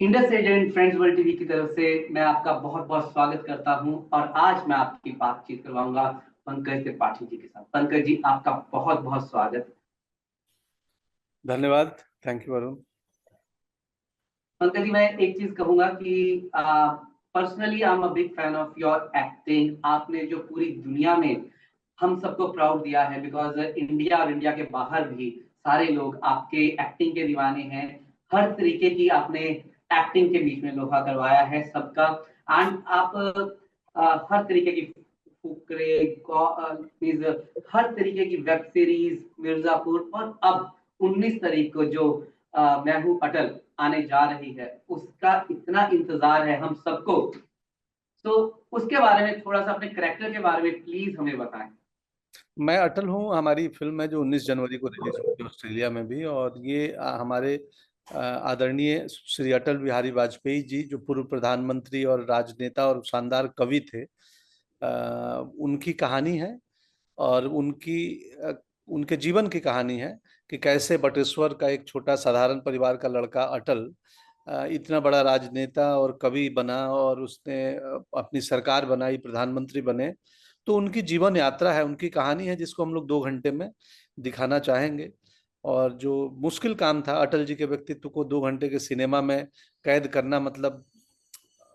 Indus agent friends World TV की तरफ से मैं आपका बहुत बहुत स्वागत करता हूं। और आज मैं आपकी बातचीत करवाऊंगा पंकज त्रिपाठी जी के साथ। पंकज जी, आपका बहुत बहुत स्वागत। धन्यवाद। Thank you Arun. पंकज जी, मैं एक चीज कहूंगा कि personally I am a big fan of your acting. आपने जो पूरी दुनिया में हम सबको प्राउड दिया है, बिकॉज इंडिया और इंडिया के बाहर भी सारे लोग आपके एक्टिंग के दीवाने हैं। हर तरीके की आपने एक्टिंग के बीच में लोहा करवाया है सबका। एंड आप हर तरीके की फुकरे मीन्स हर तरीके की वेब सीरीज, मिर्जापुर, और अब 19 तारीख को जो मैं हूं अटल आने जा रही है, उसका इतना इंतजार है हम सबको। तो उसके बारे में थोड़ा सा, अपने करेक्टर के बारे में प्लीज हमें बताएं। मैं अटल हूँ हमारी फिल्म है जो 19 जनवरी को रिलीज हुई थी ऑस्ट्रेलिया में भी। और ये हमारे आदरणीय श्री अटल बिहारी वाजपेयी जी जो पूर्व प्रधानमंत्री और राजनेता और शानदार कवि थे, उनकी कहानी है। और उनके जीवन की कहानी है कि कैसे बटेश्वर का एक छोटा साधारण परिवार का लड़का अटल इतना बड़ा राजनेता और कवि बना और उसने अपनी सरकार बनाई, प्रधानमंत्री बने। तो उनकी जीवन यात्रा है, उनकी कहानी है जिसको हम लोग 2 घंटे में दिखाना चाहेंगे। और जो मुश्किल काम था अटल जी के व्यक्तित्व को 2 घंटे के सिनेमा में कैद करना, मतलब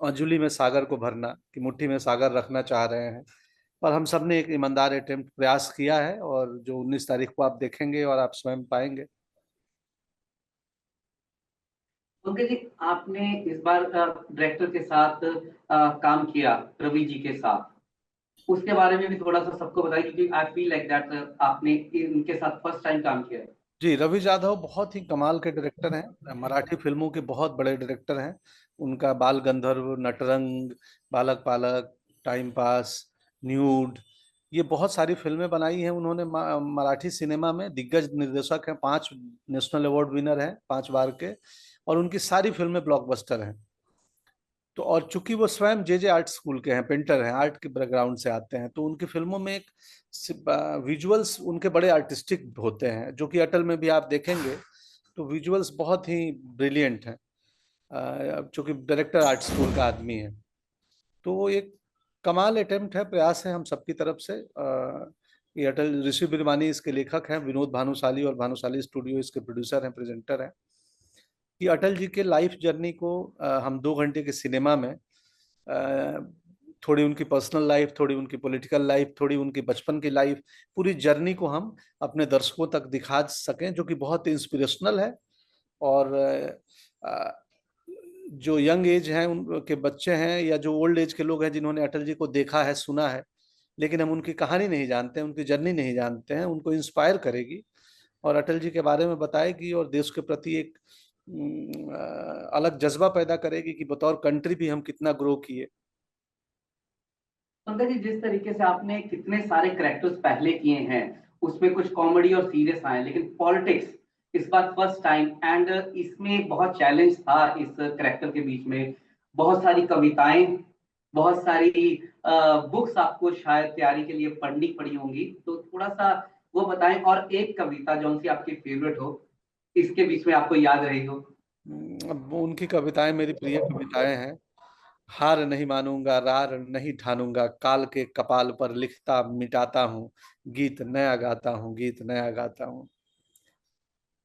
अंजुलि में सागर को भरना कि मुट्ठी में सागर रखना चाह रहे हैं। और हम सब ने एक ईमानदार अटेम्प्ट प्रयास किया है, और जो 19 तारीख को आप देखेंगे और आप स्वयं पाएंगे। पंकज जी, आपने इस बार डायरेक्टर के साथ काम किया, रवि जी के साथ। उसके बारे में भी थोड़ा सा सबको बताइए, क्योंकि आई फील लाइक दैट आपने इनके साथ फर्स्ट टाइम काम किया है। जी, रवि जाधव बहुत ही कमाल के डायरेक्टर हैं, मराठी फिल्मों के बहुत बड़े डायरेक्टर हैं। उनका बाल गंधर्व, नटरंग, बालक पालक, टाइम पास, न्यूड, ये बहुत सारी फिल्में बनाई हैं उन्होंने। मराठी सिनेमा में दिग्गज निर्देशक हैं, 5 नेशनल अवार्ड विनर हैं 5 बार के। और उनकी सारी फिल्में ब्लॉकबस्टर हैं। तो और चूंकि वो स्वयं जे जे आर्ट स्कूल के हैं, पेंटर हैं, आर्ट के बैकग्राउंड से आते हैं, तो उनकी फिल्मों में एक विजुअल्स उनके बड़े आर्टिस्टिक होते हैं, जो कि अटल में भी आप देखेंगे। तो विजुअल्स बहुत ही ब्रिलियंट हैं। चूंकि डायरेक्टर आर्ट स्कूल का आदमी है, तो वो एक कमाल अटेम्प्ट है, प्रयास है हम सबकी तरफ से। ये अटल, ऋषि बिरवानी इसके लेखक हैं, विनोद भानुशाली और भानुशाली स्टूडियो इसके प्रोड्यूसर हैं, प्रेजेंटर हैं। कि अटल जी के लाइफ जर्नी को हम 2 घंटे के सिनेमा में थोड़ी उनकी पर्सनल लाइफ, थोड़ी उनकी पॉलिटिकल लाइफ, थोड़ी उनकी बचपन की लाइफ, पूरी जर्नी को हम अपने दर्शकों तक दिखा सकें, जो कि बहुत इंस्पिरेशनल है। और जो यंग एज हैं, उनके बच्चे हैं या जो ओल्ड एज के लोग हैं जिन्होंने अटल जी को देखा है, सुना है, लेकिन हम उनकी कहानी नहीं जानते हैं, उनकी जर्नी नहीं जानते हैं, उनको इंस्पायर करेगी और अटल जी के बारे में बताएगी और देश के प्रति एक अलग जज्बा पैदा करेगी कि बतौर कंट्री भी हम कितना ग्रो किए। पंकज जी, जिस तरीके से आपने कितने सारे करेक्टर्स पहले किए हैं, उसमें कुछ कॉमेडी और सीरियस आए, लेकिन पॉलिटिक्स इस बार फर्स्ट टाइम। एंड इसमें बहुत चैलेंज था इस करेक्टर के बीच में। बहुत सारी कविताएं, बहुत सारी बुक्स आपको शायद तैयारी के लिए पढ़नी पड़ी होंगी, तो थोड़ा सा वो बताएं। और एक कविता जो सी आपकी फेवरेट हो, इसके बीच में आपको याद रही हो। अब उनकी कविताएं मेरी प्रिय कविताएं हैं। हार नहीं मानूंगा, रार नहीं ठानूंगा, काल के कपाल पर लिखता मिटाता हूँ, गीत नया गाता हूँ, गीत नया गाता हूँ।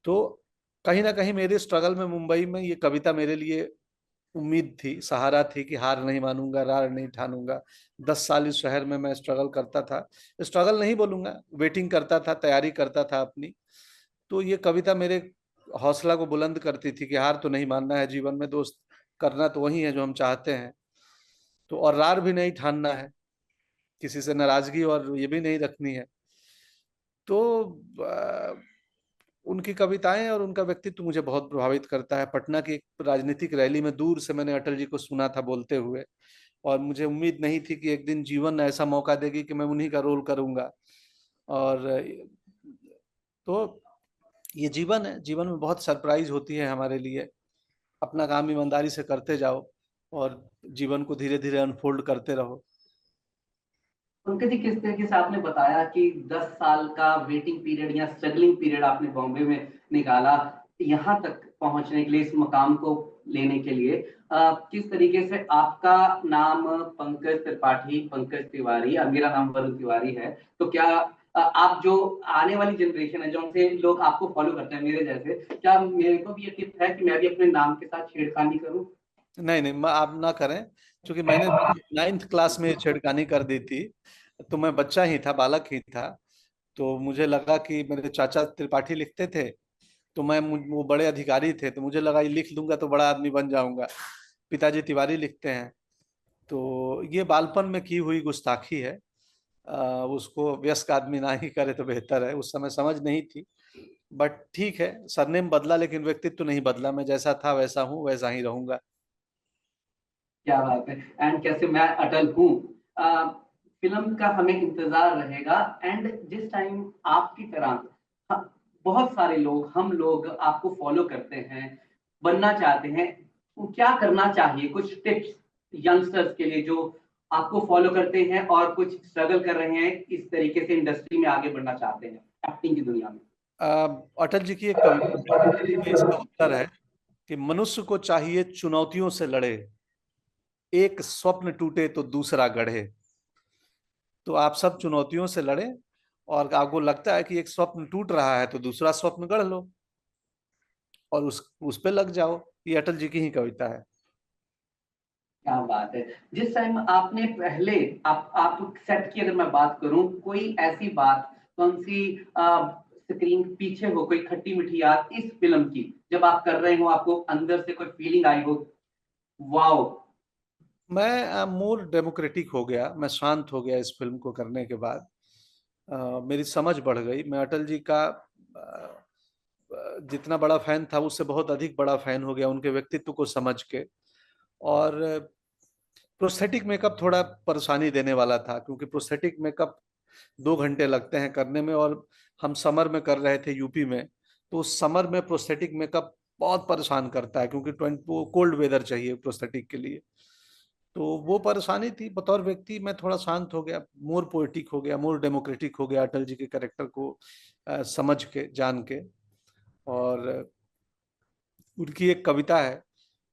तो कहीं ना कहीं मेरे स्ट्रगल में मुंबई में ये कविता मेरे लिए उम्मीद थी, सहारा थी कि हार नहीं मानूंगा, रार नहीं ठानूंगा। 10 साल इस शहर में मैं स्ट्रगल करता था, स्ट्रगल नहीं बोलूंगा, वेटिंग करता था, तैयारी करता था अपनी। तो ये कविता मेरे हौसला को बुलंद करती थी कि हार तो नहीं मानना है जीवन में दोस्त, करना तो वही है जो हम चाहते हैं। तो और रार भी नहीं ठानना है, किसी से नाराजगी और ये भी नहीं रखनी है। तो अ, उनकी कविताएं और उनका व्यक्तित्व मुझे बहुत प्रभावित करता है। पटना की एक राजनीतिक रैली में दूर से मैंने अटल जी को सुना था बोलते हुए, और मुझे उम्मीद नहीं थी कि एक दिन जीवन ऐसा मौका देगी कि मैं उन्हीं का रोल करूंगा। और तो ये जीवन है, जीवन में बहुत सरप्राइज होती है हमारे लिए। अपना काम ईमानदारी से करते जाओ और जीवन को धीरे धीरे अनफोल्ड करते रहो। पंकज जी, किस तरीके से आपने बताया कि 10 साल का वेटिंग पीरियड या स्ट्रगलिंग पीरियड आपने बॉम्बे में निकाला यहाँ तक पहुंचने के लिए, इस मकाम को लेने के लिए किस तरीके से आपका नाम पंकज त्रिपाठी, पंकज तिवारी, मेरा नाम वरुण तिवारी है, तो क्या आप जो आने वाली जनरेशन है, जो उनसे लोग आपको फॉलो करते हैं मेरे जैसे, क्या मेरे को भी ये टिप है कि मैं भी अपने नाम के साथ छेड़खानी करूं? नहीं नहीं, आप ना करें, क्योंकि मैंने 9th क्लास में छेड़खानी कर दी थी, तो मैं बच्चा ही था, बालक ही था। तो मुझे लगा कि मेरे चाचा त्रिपाठी लिखते थे, तो वो बड़े अधिकारी थे, तो मुझे लगा ये लिख दूंगा तो बड़ा आदमी बन जाऊंगा। पिताजी तिवारी लिखते हैं, तो ये बालपन में की हुई गुस्ताखी है। उसको वयस्क आदमी ना ही करे तो बेहतर है। उस समय समझ नहीं थी, बट ठीक है, सरनेम बदला लेकिन व्यक्तित्व तो नहीं बदला। मैं जैसा था वैसा हूँ, वैसा ही रहूंगा। क्या बात है। एंड कैसे मैं अटल हूँ। फिल्म का हमें इंतजार रहेगा। एंड जिस टाइम आपकी तरह बहुत सारे लोग, हम लोग आपको फॉलो करते हैं, बनना चाहते हैं, तो क्या करना चाहिए? कुछ टिप्स यंगस्टर्स के लिए जो आपको फॉलो करते हैं और कुछ स्ट्रगल कर रहे हैं, इस तरीके से इंडस्ट्री में आगे बढ़ना चाहते हैं एक्टिंग की दुनिया में। अटल जी की एक कविता है, इसका उत्तर है कि मनुष्य को चाहिए चुनौतियों से लड़े, एक स्वप्न टूटे तो दूसरा गढ़े। तो आप सब चुनौतियों से लड़े, और आपको लगता है कि एक स्वप्न टूट रहा है तो दूसरा स्वप्न गढ़ लो और उस पे लग जाओ। ये अटल जी की ही कविता है। क्या बात है। जिस टाइम आपने पहले आप सेट की अगर मैं बात करूं, कोई ऐसी बात, कौन सी स्क्रीन पीछे हो, कोई खट्टी मीठी याद इस फिल्म की, जब आप कर रहे हो आपको अंदर से कोई फीलिंग आई हो, वाओ? मैं मोर डेमोक्रेटिक हो गया, मैं शांत हो गया इस फिल्म को करने के बाद। मेरी समझ बढ़ गई। मैं अटल जी का जितना बड़ा फैन था उससे बहुत अधिक बड़ा फैन हो गया उनके व्यक्तित्व को समझ के। और प्रोस्थेटिक मेकअप थोड़ा परेशानी देने वाला था, क्योंकि प्रोस्थेटिक मेकअप 2 घंटे लगते हैं करने में, और हम समर में कर रहे थे यूपी में, तो उस समर में प्रोस्थेटिक मेकअप बहुत परेशान करता है, क्योंकि वो कोल्ड वेदर चाहिए प्रोस्थेटिक के लिए। तो वो परेशानी थी। बतौर व्यक्ति मैं थोड़ा शांत हो गया, मोर पोएटिक हो गया, मोर डेमोक्रेटिक हो गया अटल जी के कैरेक्टर को समझ के, जान के। और उनकी एक कविता है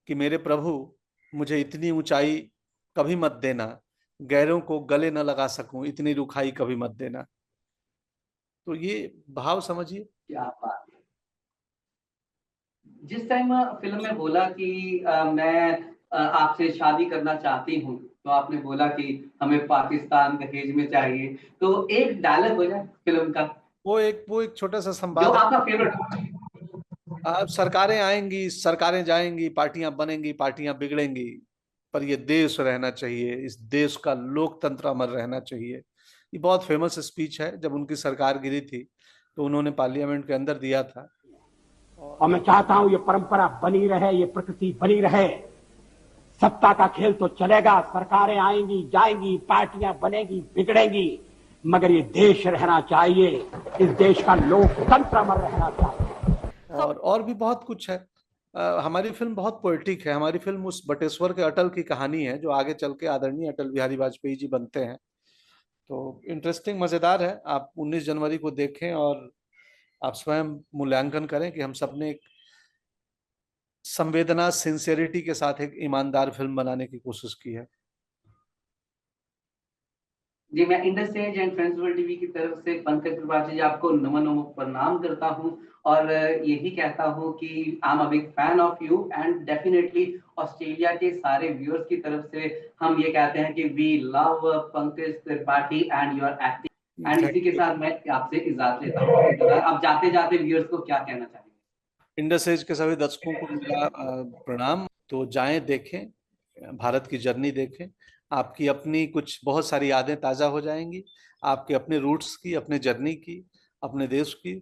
कि मेरे प्रभु मुझे इतनी ऊंचाई कभी मत देना, गैरों को गले न लगा सकूं इतनी रुखाई कभी मत देना। तो ये भाव समझिए। क्या बात है। जिस टाइम फिल्म में बोला कि मैं आपसे शादी करना चाहती हूँ, तो आपने बोला कि हमें पाकिस्तान दहेज में चाहिए, तो एक डायलॉग हो जाए फिल्म का, वो एक छोटा सा जो संवाद आपका फेवरेट। है। सरकारें आएंगी, सरकारें जाएंगी, पार्टियां बनेंगी, पार्टियां बिगड़ेंगी, पर ये देश रहना चाहिए, इस देश का लोकतंत्र अमर रहना चाहिए। ये बहुत फेमस स्पीच है। जब उनकी सरकार गिरी थी तो उन्होंने पार्लियामेंट के अंदर दिया था। और मैं चाहता हूं ये परंपरा बनी रहे, ये प्रकृति बनी रहे। सत्ता का खेल तो चलेगा, सरकारें आएंगी जाएंगी, पार्टियां बनेगी बिगड़ेंगी, मगर ये देश रहना चाहिए, इस देश का लोकतंत्र अमर रहना चाहिए। और भी बहुत कुछ है। हमारी फिल्म बहुत पोएटिक है। हमारी फिल्म उस बटेश्वर के अटल की कहानी है जो आगे चल के आदरणीय अटल बिहारी वाजपेयी जी बनते हैं। तो इंटरेस्टिंग, मजेदार है। आप 19 जनवरी को देखें और आप स्वयं मूल्यांकन करें कि हम सबने एक संवेदना, सिंसियरिटी के साथ एक ईमानदार फिल्म बनाने की कोशिश की है। जी, मैं Indus Edge and Friends World TV की तरफ से पंकज त्रिपाठी जी आपको नमन नमो प्रणाम करता हूं, और यही कहता हूं कि आई am a big fan of you, and definitely Australia के सारे व्यूअर्स की तरफ से हम ये कहते हैं कि we love Pankaj Tripathi and your acting. And इसी के साथ मैं आपसे इजाजत लेता हूँ। अब जाते जाते व्यूअर्स को क्या कहना चाहेंगे? इंडस एज के सभी दर्शकों को मेरा प्रणाम। तो जाएं, देखें, भारत की जर्नी देखें। आपकी अपनी कुछ बहुत सारी यादें ताज़ा हो जाएंगी, आपके अपने रूट्स की, अपने जर्नी की, अपने देश की,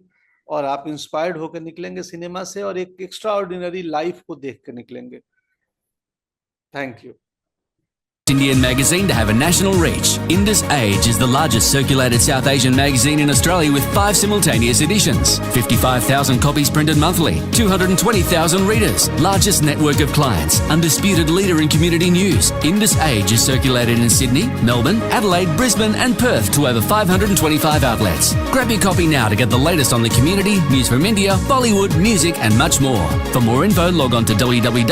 और आप इंस्पायर्ड होकर निकलेंगे सिनेमा से और एक एक्स्ट्रा ऑर्डिनरी लाइफ को देख कर निकलेंगे। Thank you. Indian magazine to have a national reach. Indus Age is the largest circulated South Asian magazine in Australia with 5 simultaneous editions, 55,000 copies printed monthly, 220,000 readers, largest network of clients, undisputed leader in community news. Indus Age is circulated in Sydney, Melbourne, Adelaide, Brisbane and Perth to over 525 outlets. Grab your copy now to get the latest on the community, news from India, Bollywood, music and much more. For more info, log on to www